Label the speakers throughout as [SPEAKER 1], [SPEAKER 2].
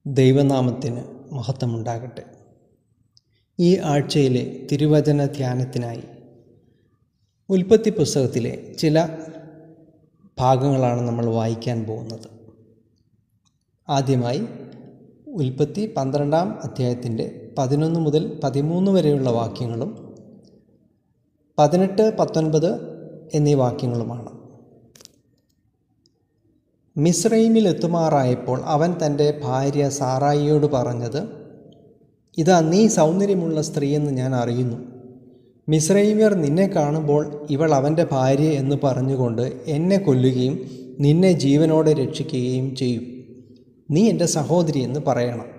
[SPEAKER 1] ദൈവനാമത്തിന് മഹത്വമുണ്ടാകട്ടെ. ഈ ആഴ്ചയിലെ തിരുവചന ധ്യാനത്തിനായി ഉൽപ്പത്തി പുസ്തകത്തിലെ ചില ഭാഗങ്ങളാണ് നമ്മൾ വായിക്കാൻ പോകുന്നത്. ആദ്യമായി ഉൽപ്പത്തി 12-ാം അധ്യായത്തിൻ്റെ 11 മുതൽ 13 വരെയുള്ള വാക്യങ്ങളും 18, 19 എന്നീ വാക്യങ്ങളുമാണ്. മിസ്രയീമിലെത്തുമാറായപ്പോൾ അവൻ തൻ്റെ ഭാര്യ സാറായിയോട് പറഞ്ഞത്, ഇതാ നീ സൗന്ദര്യമുള്ള സ്ത്രീയെന്ന് ഞാൻ അറിയുന്നു. മിസ്രയീമ്യർ നിന്നെ കാണുമ്പോൾ ഇവൾ അവൻ്റെ ഭാര്യ എന്ന് പറഞ്ഞുകൊണ്ട് എന്നെ കൊല്ലുകയും നിന്നെ ജീവനോടെ രക്ഷിക്കുകയും ചെയ്യും. നീ എൻ്റെ സഹോദരി എന്ന് പറയണം.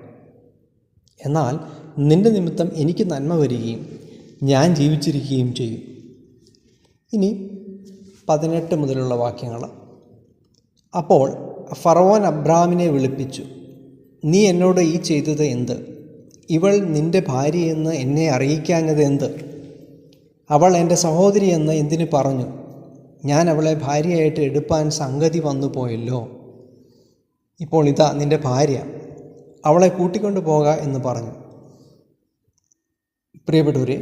[SPEAKER 1] എന്നാൽ നിന്റെ നിമിത്തം എനിക്ക് നന്മ വരികയും ഞാൻ ജീവിച്ചിരിക്കുകയും ചെയ്യും. ഇനി 18 മുതലുള്ള വാക്യങ്ങൾ. അപ്പോൾ ഫറവോൻ അബ്രാമിനെ വിളിപ്പിച്ചു, നീ എന്നോട് ഈ ചെയ്തത് എന്ത്? ഇവൾ നിന്റെ ഭാര്യയെന്ന് എന്നെ അറിയിക്കാഞ്ഞത് എന്ത്? അവൾ എൻ്റെ സഹോദരി എന്ന് എന്തിനു പറഞ്ഞു? ഞാൻ അവളെ ഭാര്യയായിട്ട് എടുപ്പാൻ സംഗതി വന്നു പോയല്ലോ. ഇപ്പോൾ ഇതാ നിന്റെ ഭാര്യ, അവളെ കൂട്ടിക്കൊണ്ടു പോക എന്ന് പറഞ്ഞു. പ്രിയപ്പെട്ടവരെ,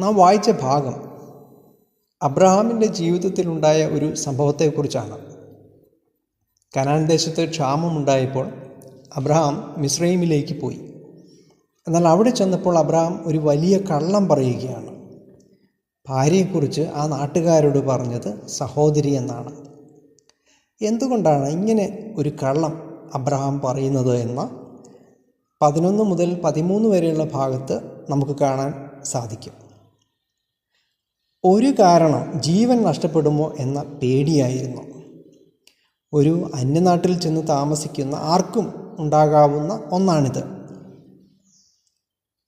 [SPEAKER 1] നാം വായിച്ച ഭാഗം അബ്രഹാമിൻ്റെ ജീവിതത്തിലുണ്ടായ ഒരു സംഭവത്തെക്കുറിച്ചാണ്. കനാൻ ദേശത്ത് ക്ഷാമമുണ്ടായപ്പോൾ അബ്രഹാം മിസ്രയീമിലേക്ക് പോയി. എന്നാൽ അവിടെ ചെന്നപ്പോൾ അബ്രഹാം ഒരു വലിയ കള്ളം പറയുകയാണ്. ഭാര്യയെക്കുറിച്ച് ആ നാട്ടുകാരോട് പറഞ്ഞത് സഹോദരി എന്നാണ്. എന്തുകൊണ്ടാണ് ഇങ്ങനെ ഒരു കള്ളം അബ്രഹാം പറയുന്നത് എന്ന് 11 മുതൽ 13 വരെയുള്ള ഭാഗത്ത് നമുക്ക് കാണാൻ സാധിക്കും. ഒരു കാരണം ജീവൻ നഷ്ടപ്പെടുമോ എന്ന പേടിയായിരുന്നു. ഒരു അന്യനാട്ടിൽ ചെന്ന് താമസിക്കുന്ന ആർക്കും ഉണ്ടാകാവുന്ന ഒന്നാണിത്.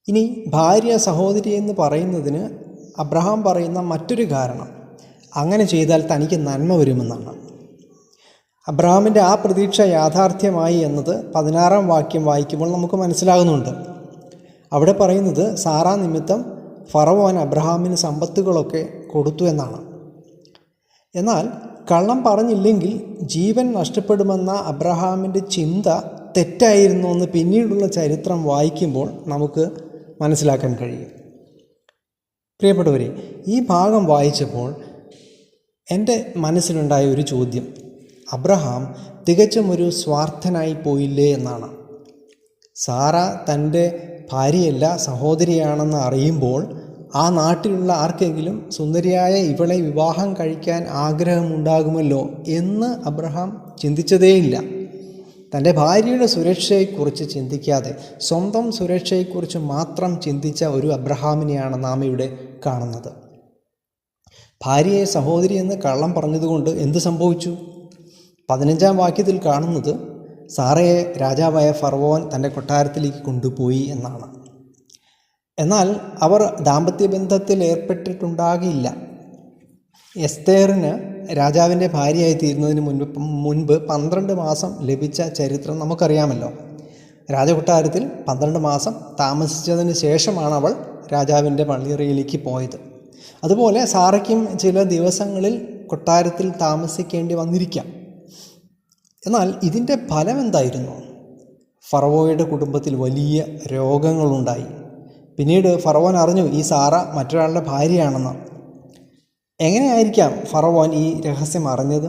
[SPEAKER 1] ഇനി ഭാര്യ സഹോദരി എന്ന് പറയുന്നതിന് അബ്രഹാം പറയുന്ന മറ്റൊരു കാരണം, അങ്ങനെ ചെയ്താൽ തനിക്ക് നന്മ വരുമെന്നാണ്. അബ്രഹാമിൻ്റെ ആ പ്രതീക്ഷ യാഥാർത്ഥ്യമായി എന്നത് 16-ാം വാക്യം വായിക്കുമ്പോൾ നമുക്ക് മനസ്സിലാകുന്നുണ്ട്. അവിടെ പറയുന്നത് സാറാ നിമിത്തം ഫറവോൻ അബ്രഹാമിന് സമ്പത്തുകളൊക്കെ കൊടുത്തു എന്നാണ്. എന്നാൽ കള്ളം പറഞ്ഞില്ലെങ്കിൽ ജീവൻ നഷ്ടപ്പെടുമെന്ന അബ്രഹാമിൻ്റെ ചിന്ത തെറ്റായിരുന്നു എന്ന് പിന്നീടുള്ള ചരിത്രം വായിക്കുമ്പോൾ നമുക്ക് മനസ്സിലാക്കാൻ കഴിയും. പ്രിയപ്പെട്ടവരെ, ഈ ഭാഗം വായിച്ചപ്പോൾ എൻ്റെ മനസ്സിലുണ്ടായ ഒരു ചോദ്യം, അബ്രഹാം തികച്ചും ഒരു സ്വാർത്ഥനായി പോയില്ലേ എന്നാണ്. സാറ തൻ്റെ ഭാര്യയല്ല സഹോദരിയാണെന്ന് അറിയുമ്പോൾ ആ നാട്ടിലുള്ള ആർക്കെങ്കിലും സുന്ദരിയായ ഇവളെ വിവാഹം കഴിക്കാൻ ആഗ്രഹമുണ്ടാകുമല്ലോ എന്ന് അബ്രഹാം ചിന്തിച്ചതേയില്ല. തൻ്റെ ഭാര്യയുടെ സുരക്ഷയെക്കുറിച്ച് ചിന്തിക്കാതെ സ്വന്തം സുരക്ഷയെക്കുറിച്ച് മാത്രം ചിന്തിച്ച ഒരു അബ്രഹാമിനെയാണ് നാം ഇവിടെ കാണുന്നത്. ഭാര്യയെ സഹോദരി എന്ന് കള്ളം പറഞ്ഞതുകൊണ്ട് എന്ത് സംഭവിച്ചു? 15-ാം വാക്യത്തിൽ കാണുന്നത് സാറയെ രാജാവായ ഫറവോൻ തൻ്റെ കൊട്ടാരത്തിലേക്ക് കൊണ്ടുപോയി എന്നാണ്. എന്നാൽ അവർ ദാമ്പത്യബന്ധത്തിൽ ഏർപ്പെട്ടിട്ടുണ്ടാകില്ല. എസ്തേറിന് രാജാവിൻ്റെ ഭാര്യയായി തീരുന്നതിന് മുൻപ് 12 മാസം ലഭിച്ച ചരിത്രം നമുക്കറിയാമല്ലോ. രാജകൊട്ടാരത്തിൽ 12 മാസം താമസിച്ചതിന് ശേഷമാണ് അവൾ രാജാവിൻ്റെ പള്ളിയറയിലേക്ക് പോയത്. അതുപോലെ സാറയ്ക്കും ചില ദിവസങ്ങളിൽ കൊട്ടാരത്തിൽ താമസിക്കേണ്ടി വന്നിരിക്കാം. എന്നാൽ ഇതിൻ്റെ ഫലം എന്തായിരുന്നു? ഫറവോയുടെ കുടുംബത്തിൽ വലിയ രോഗങ്ങളുണ്ടായി. പിന്നീട് ഫറവോൻ അറിഞ്ഞു ഈ സാറ മറ്റൊരാളുടെ ഭാര്യയാണെന്ന്. എങ്ങനെയായിരിക്കാം ഫറവോൻ ഈ രഹസ്യം അറിഞ്ഞത്?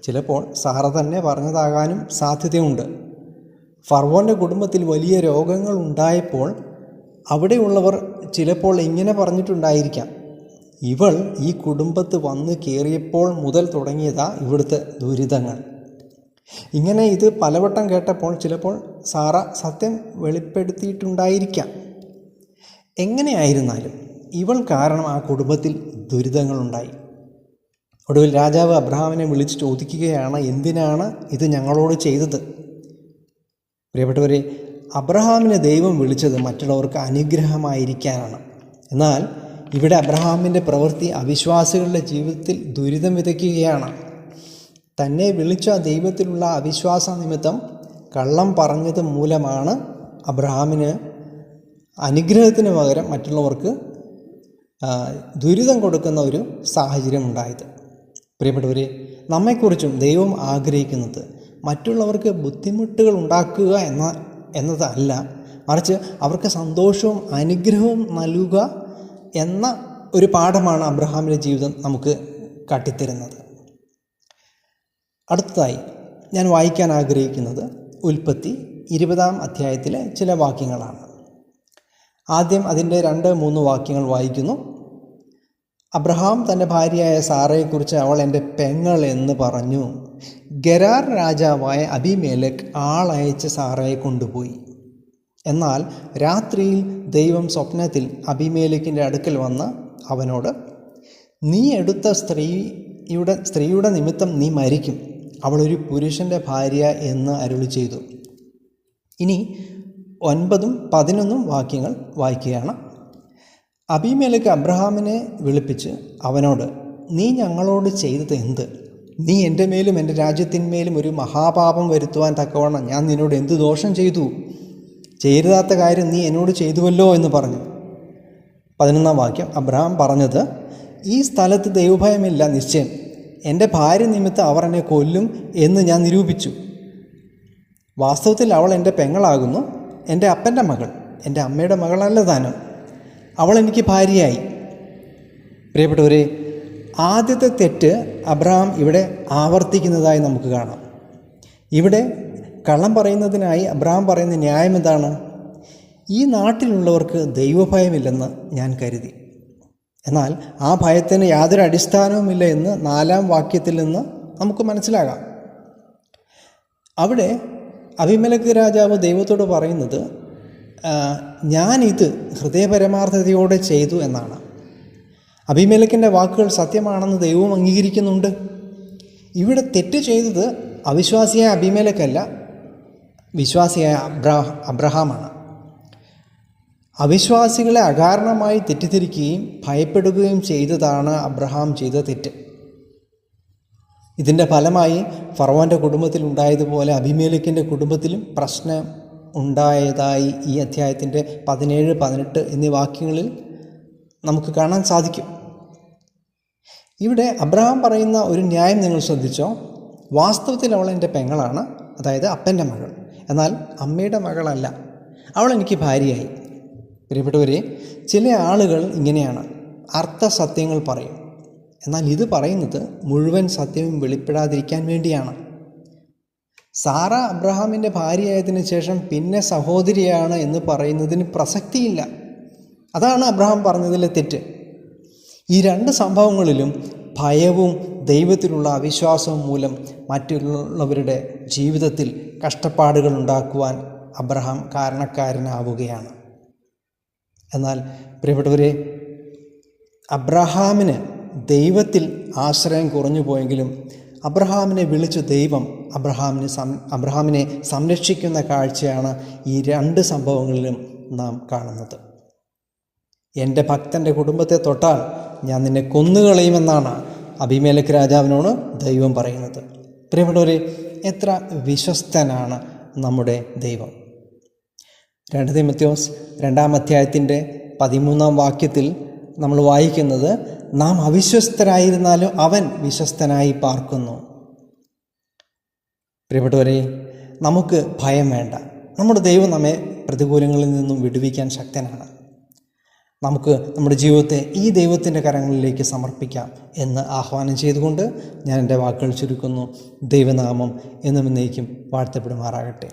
[SPEAKER 1] ചിലപ്പോൾ സാറ തന്നെ പറഞ്ഞതാകാനും സാധ്യതയുണ്ട്. ഫറവോൻ്റെ കുടുംബത്തിൽ വലിയ രോഗങ്ങൾ ഉണ്ടായപ്പോൾ അവിടെയുള്ളവർ ചിലപ്പോൾ ഇങ്ങനെ പറഞ്ഞിട്ടുണ്ടായിരിക്കാം, ഇവൾ ഈ കുടുംബത്ത് വന്ന് കയറിയപ്പോൾ മുതൽ തുടങ്ങിയതാ ഇവിടുത്തെ ദുരിതങ്ങൾ. ഇങ്ങനെ ഇത് പലവട്ടം കേട്ടപ്പോൾ ചിലപ്പോൾ സാറ സത്യം വെളിപ്പെടുത്തിയിട്ടുണ്ടായിരിക്കാം. എങ്ങനെയായിരുന്നാലും ഇവൾ കാരണം ആ കുടുംബത്തിൽ ദുരിതങ്ങളുണ്ടായി. ഒടുവിൽ രാജാവ് അബ്രഹാമിനെ വിളിച്ച് ചോദിക്കുകയാണ്, എന്തിനാണ് ഇത് ഞങ്ങളോട് ചെയ്തത്? പ്രിയപ്പെട്ടവരെ, അബ്രഹാമിനെ ദൈവം വിളിച്ചത് മറ്റുള്ളവർക്ക് അനുഗ്രഹമായിരിക്കാനാണ്. എന്നാൽ ഇവിടെ അബ്രഹാമിൻ്റെ പ്രവൃത്തി അവിശ്വാസികളുടെ ജീവിതത്തിൽ ദുരിതം വിതയ്ക്കുകയാണ്. തന്നെ വിളിച്ച ദൈവത്തിലുള്ള അവിശ്വാസ നിമിത്തം കള്ളം പറഞ്ഞത് മൂലമാണ് അബ്രഹാമിന് അനുഗ്രഹത്തിന് പകരം മറ്റുള്ളവർക്ക് ദുരിതം കൊടുക്കുന്ന ഒരു സാഹചര്യം ഉണ്ടായത്. പ്രിയപ്പെട്ടവരെ, നമ്മെക്കുറിച്ചും ദൈവം ആഗ്രഹിക്കുന്നത് മറ്റുള്ളവർക്ക് ബുദ്ധിമുട്ടുകൾ ഉണ്ടാക്കുക എന്ന എന്നതല്ല, മറിച്ച് അവർക്ക് സന്തോഷവും അനുഗ്രഹവും നൽകുക എന്ന ഒരു പാഠമാണ് അബ്രഹാമിൻ്റെ ജീവിതം നമുക്ക് കാട്ടിത്തരുന്നത്. അടുത്തതായി ഞാൻ വായിക്കാൻ ആഗ്രഹിക്കുന്നത് ഉൽപ്പത്തി 20-ാം അധ്യായത്തിലെ ചില വാക്യങ്ങളാണ്. ആദ്യം അതിൻ്റെ 2-3 വാക്യങ്ങൾ വായിക്കുന്നു. അബ്രഹാം തൻ്റെ ഭാര്യയായ സാറയെക്കുറിച്ച് അവൾ എൻ്റെ പെങ്ങൾ എന്ന് പറഞ്ഞു. ഗെരാർ രാജാവായ അബീമേലെക്ക് ആളയച്ച് സാറയെ കൊണ്ടുപോയി. എന്നാൽ രാത്രിയിൽ ദൈവം സ്വപ്നത്തിൽ അബീമേലെക്കിൻ്റെ അടുക്കൽ വന്ന് അവനോട്, നീ എടുത്ത സ്ത്രീയുടെ നിമിത്തം നീ മരിക്കും, അവളൊരു പുരുഷൻ്റെ ഭാര്യ എന്ന് അരുളി ചെയ്തു. ഇനി 9-11 വാക്യങ്ങൾ വായിക്കുകയാണ്. അബീമേലെക്ക് അബ്രഹാമിനെ വിളിപ്പിച്ച് അവനോട്, നീ ഞങ്ങളോട് ചെയ്തത് എന്ത്? നീ എൻ്റെ മേലും എൻ്റെ രാജ്യത്തിന്മേലും ഒരു മഹാപാപം വരുത്തുവാൻ തക്കവണ്ണം ഞാൻ നിന്നോട് എന്ത് ദോഷം ചെയ്തു? ചെയ്യരുതാത്ത കാര്യം നീ എന്നോട് ചെയ്തുവല്ലോ എന്ന് പറഞ്ഞു. 11-ാം വാക്യം, അബ്രഹാം പറഞ്ഞത്, ഈ സ്ഥലത്ത് ദൈവഭയമില്ല നിശ്ചയം. എൻ്റെ ഭാര്യ നിമിത്തം അവർ എന്നെ കൊല്ലും എന്ന് ഞാൻ നിരൂപിച്ചു. വാസ്തവത്തിൽ അവൾ എൻ്റെ പെങ്ങളാകുന്നു, എൻ്റെ അപ്പൻ്റെ മകൾ, എൻ്റെ അമ്മയുടെ മകളല്ല താനും. അവൾ എനിക്ക് ഭാര്യയായി. പ്രിയപ്പെട്ടവരെ, ആദ്യത്തെ തെറ്റ് അബ്രഹാം ഇവിടെ ആവർത്തിക്കുന്നതായി നമുക്ക് കാണാം. ഇവിടെ കള്ളം പറയുന്നതിനായി അബ്രഹാം പറയുന്ന ന്യായം എന്താണ്? ഈ നാട്ടിലുള്ളവർക്ക് ദൈവഭയമില്ലെന്ന് ഞാൻ കരുതി. എന്നാൽ ആ ഭയത്തിന് യാതൊരു അടിസ്ഥാനവുമില്ല എന്ന് 4-ാം വാക്യത്തിൽ നിന്ന് നമുക്ക് മനസ്സിലാകാം. അവിടെ അബീമേലെക്ക് രാജാവ് ദൈവത്തോട് പറയുന്നത്, ഞാനിത് ഹൃദയപരമാർത്ഥതയോടെ ചെയ്തു എന്നാണ്. അബീമേലെക്കിൻ്റെ വാക്കുകൾ സത്യമാണെന്ന് ദൈവവും അംഗീകരിക്കുന്നുണ്ട്. ഇവിടെ തെറ്റ് ചെയ്തത് അവിശ്വാസിയായ അബീമേലെക്കല്ല, വിശ്വാസിയായ അബ്രഹാമാണ്. അവിശ്വാസികളെ അകാരണമായി തെറ്റിദ്ധരിക്കുകയും ഭയപ്പെടുകയും ചെയ്തതാണ് അബ്രഹാം ചെയ്ത തെറ്റ്. ഇതിൻ്റെ ഫലമായി ഫറവോൻ്റെ കുടുംബത്തിൽ ഉണ്ടായതുപോലെ അബീമേലെക്കിൻ്റെ കുടുംബത്തിലും പ്രശ്നം ഉണ്ടായതായി ഈ അധ്യായത്തിൻ്റെ 17, 18 എന്നീ വാക്യങ്ങളിൽ നമുക്ക് കാണാൻ സാധിക്കും. ഇവിടെ അബ്രഹാം പറയുന്ന ഒരു ന്യായം നിങ്ങൾ ശ്രദ്ധിച്ചോ? വാസ്തവത്തിൽ അവൾ എൻ്റെ പെങ്ങളാണ്, അതായത് അപ്പൻ്റെ മകൾ, എന്നാൽ അമ്മയുടെ മകളല്ല, അവൾ എനിക്ക് ഭാര്യയായി. പ്രിയപ്പെട്ടവരെ, ചില ആളുകൾ ഇങ്ങനെയാണ്, അർത്ഥസത്യങ്ങൾ പറയും. എന്നാൽ ഇത് പറയുന്നത് മുഴുവൻ സത്യവും വെളിപ്പെടാതിരിക്കാൻ വേണ്ടിയാണ്. സാറ അബ്രഹാമിൻ്റെ ഭാര്യയായതിനു ശേഷം പിന്നെ സഹോദരിയാണ് എന്ന് പറയുന്നതിന് പ്രസക്തിയില്ല. അതാണ് അബ്രഹാം പറഞ്ഞതിലെ തെറ്റ്. ഈ 2 സംഭവങ്ങളിലും ഭയവും ദൈവത്തിലുള്ള അവിശ്വാസവും മൂലം മറ്റുള്ളവരുടെ ജീവിതത്തിൽ കഷ്ടപ്പാടുകൾ ഉണ്ടാക്കുവാൻ അബ്രഹാം കാരണക്കാരനാവുകയാണ്. എന്നാൽ പ്രിയപ്പെട്ടവരെ, അബ്രഹാമിന് ദൈവത്തിൽ ആശ്രയം കുറഞ്ഞു പോയെങ്കിലും അബ്രഹാമിനെ വിളിച്ച ദൈവം അബ്രഹാമിനെ സംരക്ഷിക്കുന്ന കാഴ്ചയാണ് ഈ 2 സംഭവങ്ങളിലും നാം കാണുന്നത്. എൻ്റെ ഭക്തൻ്റെ കുടുംബത്തെ തൊട്ടാൽ ഞാൻ നിന്നെ കൊന്നുകളയുമെന്നാണ് അബീമേലെക്ക് രാജാവിനോട് ദൈവം പറയുന്നത്. പ്രിയപ്പെട്ടവരെ, എത്ര വിശ്വസ്തനാണ് നമ്മുടെ ദൈവം. 2 തീമോഥെയോസ് 2-ാം അധ്യായത്തിൻ്റെ 13-ാം വാക്യത്തിൽ നമ്മൾ വായിക്കുന്നത്, നാം അവിശ്വസ്തരായിരുന്നാലും അവൻ വിശ്വസ്തനായി പാർക്കുന്നു. പ്രിയപ്പെട്ടവരെ, നമുക്ക് ഭയം വേണ്ട. നമ്മുടെ ദൈവം നമ്മെ പ്രതികൂലങ്ങളിൽ നിന്നും വിടുവിക്കാൻ ശക്തനാണ്. നമുക്ക് നമ്മുടെ ജീവിതത്തെ ഈ ദൈവത്തിൻ്റെ കരങ്ങളിലേക്ക് സമർപ്പിക്കാം എന്ന് ആഹ്വാനം ചെയ്തുകൊണ്ട് ഞാൻ എൻ്റെ വാക്കുകൾ ചുരുക്കുന്നു. ദൈവനാമം എന്നും എന്നേക്കും വാഴ്ത്തപ്പെടുമാറാകട്ടെ.